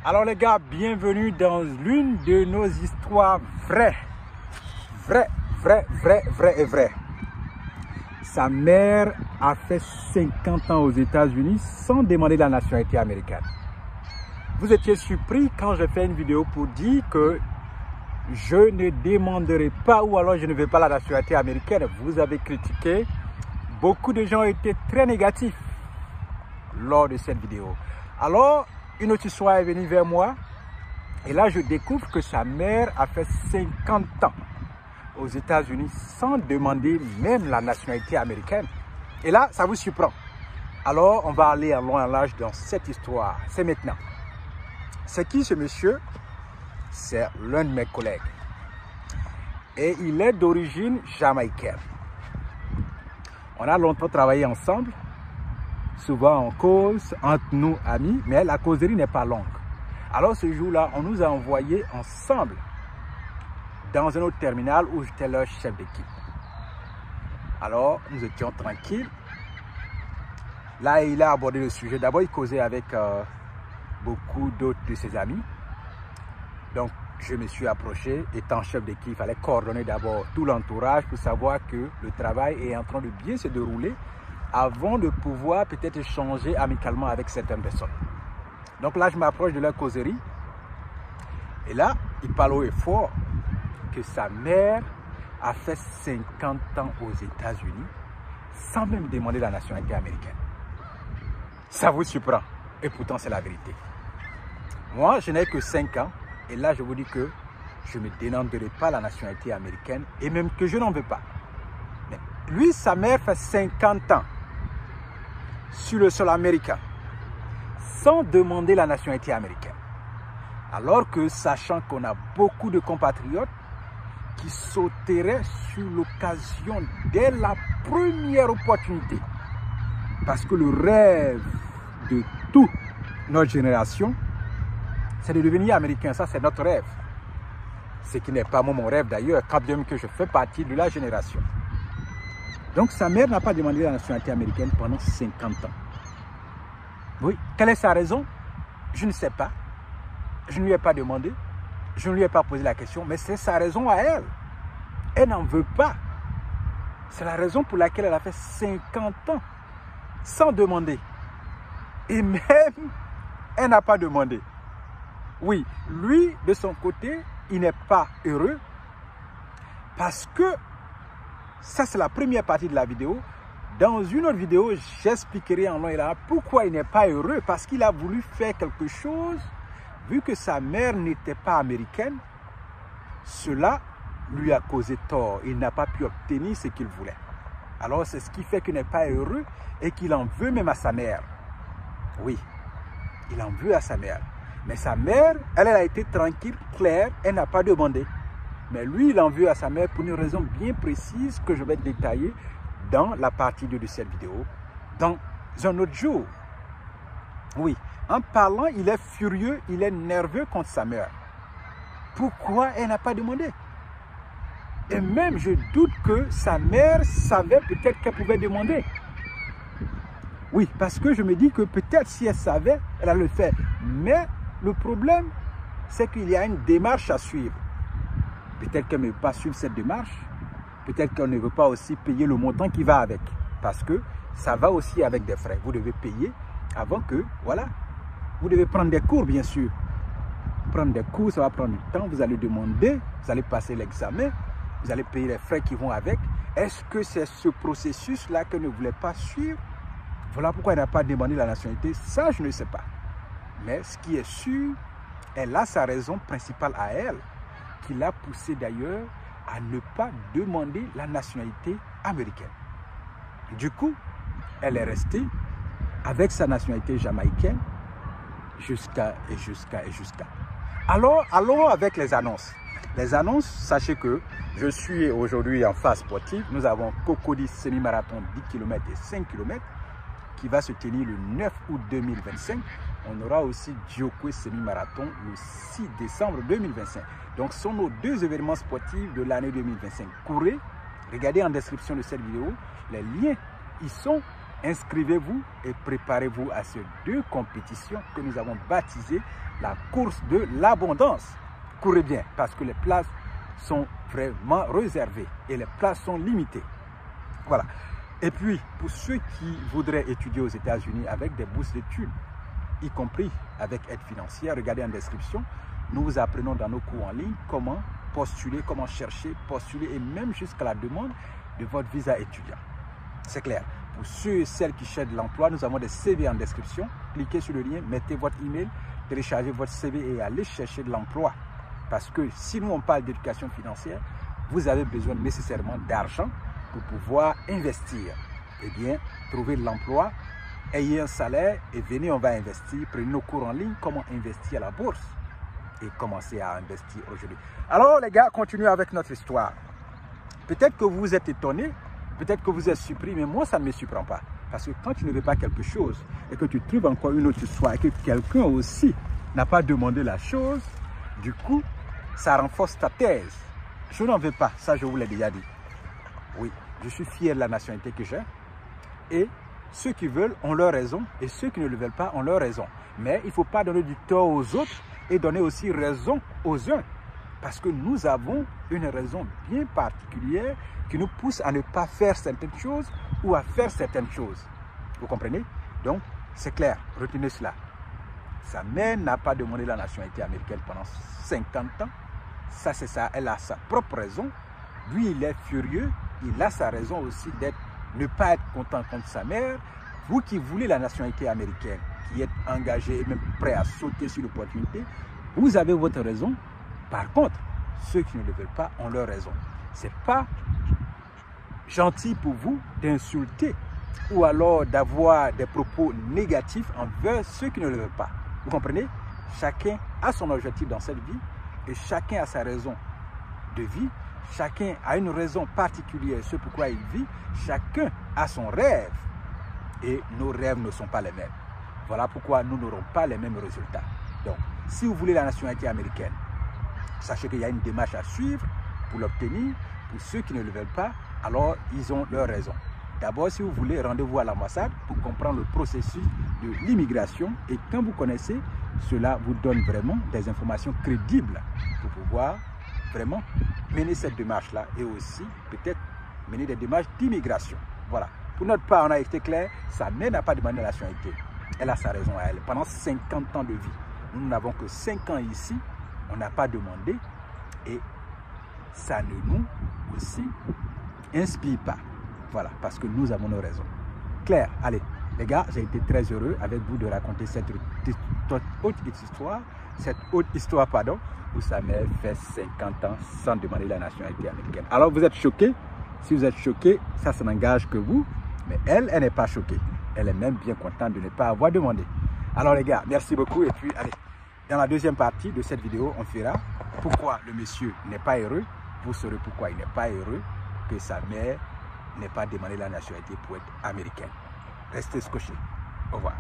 Alors les gars, bienvenue dans l'une de nos histoires vraies. Vraies. Sa mère a fait 50 ans aux États-Unis sans demander la nationalité américaine. Vous étiez surpris quand j'ai fait une vidéo pour dire que je ne demanderai pas ou alors je ne veux pas la nationalité américaine. Vous avez critiqué. Beaucoup de gens étaient très négatifs lors de cette vidéo. Alors, une autre histoire est venue vers moi et là je découvre que sa mère a fait 50 ans aux États-Unis sans demander même la nationalité américaine. Et là, ça vous surprend. Alors, on va aller en long et en large dans cette histoire. C'est maintenant. C'est qui ce monsieur? C'est l'un de mes collègues. Et il est d'origine jamaïcaine. On a longtemps travaillé ensemble. Souvent on cause entre nous amis, mais la causerie n'est pas longue. Alors ce jour-là, on nous a envoyés ensemble dans un autre terminal où j'étais leur chef d'équipe. Alors nous étions tranquilles. Là, il a abordé le sujet. D'abord, il causait avec beaucoup d'autres de ses amis. Donc, je me suis approché. Étant chef d'équipe, il fallait coordonner d'abord tout l'entourage pour savoir que le travail est en train de bien se dérouler avant de pouvoir peut-être échanger amicalement avec certaines personnes. Donc là, je m'approche de leur causerie. Et là, il parle haut et fort que sa mère a fait 50 ans aux États-Unis sans même demander la nationalité américaine. Ça vous surprend. Et pourtant, c'est la vérité. Moi, je n'ai que 5 ans. Et là, je vous dis que je ne me demanderai pas la nationalité américaine et même que je n'en veux pas. Mais lui, sa mère fait 50 ans sur le sol américain sans demander la nationalité américaine. Alors que, sachant qu'on a beaucoup de compatriotes qui sauteraient sur l'occasion dès la première opportunité. Parce que le rêve de toute notre génération, c'est de devenir américain. Ça, c'est notre rêve. Ce qui n'est pas mon rêve d'ailleurs, quand bien que je fais partie de la génération. Donc, sa mère n'a pas demandé la nationalité américaine pendant 50 ans. Oui. Quelle est sa raison? Je ne sais pas. Je ne lui ai pas demandé. Je ne lui ai pas posé la question. Mais c'est sa raison à elle. Elle n'en veut pas. C'est la raison pour laquelle elle a fait 50 ans sans demander. Et même, elle n'a pas demandé. Oui, lui, de son côté, il n'est pas heureux parce que, ça c'est la première partie de la vidéo. Dans une autre vidéo, j'expliquerai en long et large pourquoi il n'est pas heureux. Parce qu'il a voulu faire quelque chose, vu que sa mère n'était pas américaine, cela lui a causé tort. Il n'a pas pu obtenir ce qu'il voulait. Alors c'est ce qui fait qu'il n'est pas heureux et qu'il en veut même à sa mère. Oui, il en veut à sa mère. Mais sa mère, elle a été tranquille, claire, elle n'a pas demandé. Mais lui, il en veut à sa mère pour une raison bien précise que je vais détailler dans la partie 2 de cette vidéo, dans un autre jour. Oui, en parlant, il est furieux, il est nerveux contre sa mère. Pourquoi elle n'a pas demandé? Et même, je doute que sa mère savait peut-être qu'elle pouvait demander. Oui, parce que je me dis que peut-être si elle savait, elle allait le faire. Mais le problème, c'est qu'il y a une démarche à suivre. Peut-être qu'elle ne veut pas suivre cette démarche. Peut-être qu'elle ne veut pas aussi payer le montant qui va avec. Parce que ça va aussi avec des frais. Vous devez payer avant que, voilà. Vous devez prendre des cours, bien sûr. Prendre des cours, ça va prendre du temps. Vous allez demander, vous allez passer l'examen. Vous allez payer les frais qui vont avec. Est-ce que c'est ce processus-là qu'elle ne voulait pas suivre? Voilà pourquoi elle n'a pas demandé la nationalité. Ça, je ne sais pas. Mais ce qui est sûr, elle a sa raison principale à elle, qui l'a poussée d'ailleurs à ne pas demander la nationalité américaine. Du coup, elle est restée avec sa nationalité jamaïcaine jusqu'à. Alors, allons avec les annonces. Les annonces, sachez que je suis aujourd'hui en phase sportive. Nous avons Cocody semi-marathon 10 km et 5 km qui va se tenir le 9 août 2025. On aura aussi Djokwe semi-marathon le 6 décembre 2025. Donc, ce sont nos deux événements sportifs de l'année 2025. Courez, regardez en description de cette vidéo, les liens y sont inscrivez-vous et préparez-vous à ces 2 compétitions que nous avons baptisées la course de l'abondance. Courez bien parce que les places sont vraiment réservées et les places sont limitées. Voilà. Et puis, pour ceux qui voudraient étudier aux États-Unis avec des bourses d'études, y compris avec aide financière, regardez en description, nous vous apprenons dans nos cours en ligne comment postuler, comment chercher, postuler et même jusqu'à la demande de votre visa étudiant. C'est clair. Pour ceux et celles qui cherchent de l'emploi, nous avons des CV en description. Cliquez sur le lien, mettez votre email, téléchargez votre CV et allez chercher de l'emploi. Parce que si nous on parle d'éducation financière, vous avez besoin nécessairement d'argent pour pouvoir investir. Eh bien, trouvez de l'emploi, ayez un salaire et venez, on va investir. Prenez nos cours en ligne, comment investir à la bourse et commencez à investir aujourd'hui. Alors les gars, continuons avec notre histoire. Peut-être que vous êtes étonnés, peut-être que vous êtes surpris, mais moi ça ne me surprend pas. Parce que quand tu ne veux pas quelque chose et que tu trouves encore une autre histoire et que quelqu'un aussi n'a pas demandé la chose, du coup, ça renforce ta thèse. Je n'en veux pas, ça je vous l'ai déjà dit. Oui, je suis fier de la nationalité que j'ai. Et ceux qui veulent ont leur raison et ceux qui ne le veulent pas ont leur raison. Mais il ne faut pas donner du tort aux autres et donner aussi raison aux uns. Parce que nous avons une raison bien particulière qui nous pousse à ne pas faire certaines choses ou à faire certaines choses. Vous comprenez? Donc, c'est clair, retenez cela. Sa mère n'a pas demandé la nationalité américaine pendant 50 ans. Ça, c'est ça. Elle a sa propre raison. Lui, il est furieux. Il a sa raison aussi d'être, ne pas être content contre sa mère. Vous qui voulez la nationalité américaine, qui êtes engagé et même prêt à sauter sur l'opportunité, vous avez votre raison. Par contre, ceux qui ne le veulent pas ont leur raison. Ce n'est pas gentil pour vous d'insulter ou alors d'avoir des propos négatifs envers ceux qui ne le veulent pas. Vous comprenez? Chacun a son objectif dans cette vie et chacun a sa raison de vie. Chacun a une raison particulière, ce pourquoi il vit. Chacun a son rêve et nos rêves ne sont pas les mêmes. Voilà pourquoi nous n'aurons pas les mêmes résultats. Donc, si vous voulez la nationalité américaine, sachez qu'il y a une démarche à suivre pour l'obtenir. Pour ceux qui ne le veulent pas, alors ils ont leur raison. D'abord, si vous voulez, rendez-vous à l'ambassade pour comprendre le processus de l'immigration. Et quand vous connaissez, cela vous donne vraiment des informations crédibles pour pouvoir vraiment mener cette démarche-là et aussi peut-être mener des démarches d'immigration. Voilà. Pour notre part, on a été clair, sa mère n'a pas demandé la nationalité. Elle a sa raison à elle. Pendant 50 ans de vie, nous n'avons que 5 ans ici. On n'a pas demandé et ça ne nous aussi inspire pas. Voilà, parce que nous avons nos raisons. Claire, allez, les gars, j'ai été très heureux avec vous de raconter cette haute histoire, où sa mère fait 50 ans sans demander la nationalité américaine. Alors vous êtes choqués? Si vous êtes choqués, ça n'engage que vous, mais elle n'est pas choquée. Elle est même bien contente de ne pas avoir demandé. Alors les gars, merci beaucoup et puis allez. Dans la deuxième partie de cette vidéo, on verra pourquoi le monsieur n'est pas heureux. Vous saurez pourquoi il n'est pas heureux que sa mère n'ait pas demandé la nationalité pour être américaine. Restez scotchés. Au revoir.